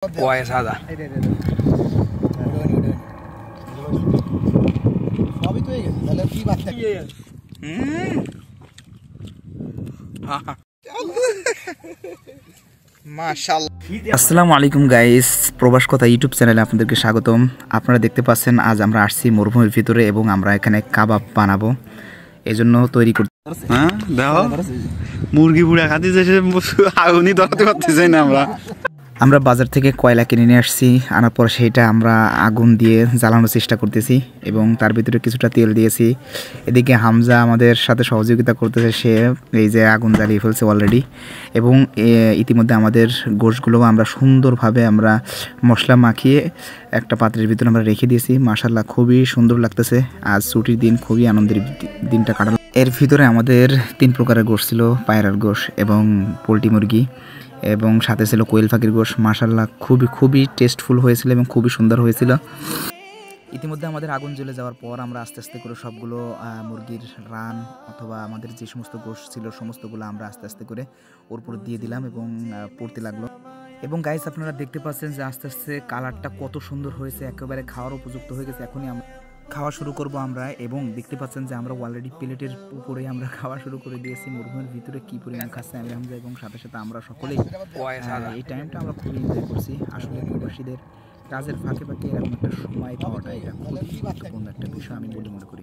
কয় সাদা সবই তো হয়ে গেছে তাহলে কি বাচ্চা আসসালামু আলাইকুম গাইস, প্রবাস কথা ইউটিউব চ্যানেলে আপনাদেরকে স্বাগতম। আপনারা দেখতে পাচ্ছেন আজ আমরা আসছি মরুভূমির ভিতরে এবং আমরা এখানে কাবাব বানাবো, এজন্য তৈরি করতে। হ্যাঁ দেখো মুরগি বুড়া খাতে যেসে আগুনই ধরাতে পারতেছি না। আমরা বাজার থেকে কয়লা কিনে নিয়ে আসছি, আনার পর সেইটা আমরা আগুন দিয়ে জ্বালানোর চেষ্টা করতেছি এবং তার ভিতরে কিছুটা তেল দিয়েছি। এদিকে হামজা আমাদের সাথে সহযোগিতা করতেছে, সে এই যে আগুন জ্বালিয়ে ফেলছে অলরেডি। এবং ইতিমধ্যে আমাদের গোশগুলোও আমরা সুন্দরভাবে আমরা মশলা মাখিয়ে একটা পাত্রের ভিতরে আমরা রেখে দিয়েছি। মাশাআল্লাহ খুবই সুন্দর লাগতেছে। আজ ছুটির দিন, খুবই আনন্দের দিনটা কাটালাম। এর ভিতরে আমাদের 3 প্রকারের গোশ ছিল, পায়রার গোশ এবং পোলট্রি মুরগি এবং সাথে ছিল কোয়েল পাখির গোশ। মাশাআল্লাহ খুবই টেস্টফুল হয়েছিল এবং খুবই সুন্দর হয়েছিল। ইতিমধ্যে আমাদের আগুন জ্বলে যাওয়ার পর আমরা আস্তে আস্তে করে সবগুলো মুরগির রান অথবা আমাদের যে সমস্ত গোশ ছিল সমস্তগুলো আমরা আস্তে আস্তে করে ওর উপর দিয়ে দিলাম এবং পড়তে লাগলো। এবং গাইস আপনারা দেখতে পাচ্ছেন যে আস্তে আস্তে কালারটা কত সুন্দর হয়েছে, একেবারে খাওয়ার উপযুক্ত হয়ে গেছে। এখনই আমরা খাওয়া শুরু করব আমরা, এবং দেখতে পাচ্ছেন যে আমরা অলরেডি প্লেটের উপরে আমরা খাওয়া শুরু করে দিয়েছি। মরুভূমির ভিতরে কি পরিমাণ খাচ্ছে আমি হামজা, এবং সাথে সাথে আমরা সকলেই এই টাইমটা আমরা খুবই এনজয় করছি। আসলে প্রবাসীদের কাজের ফাঁকে ফাঁকে এরকম একটা সময় পাওয়াটা এটা খুবই গুরুত্বপূর্ণ একটা বিষয় আমি বলে মনে করি।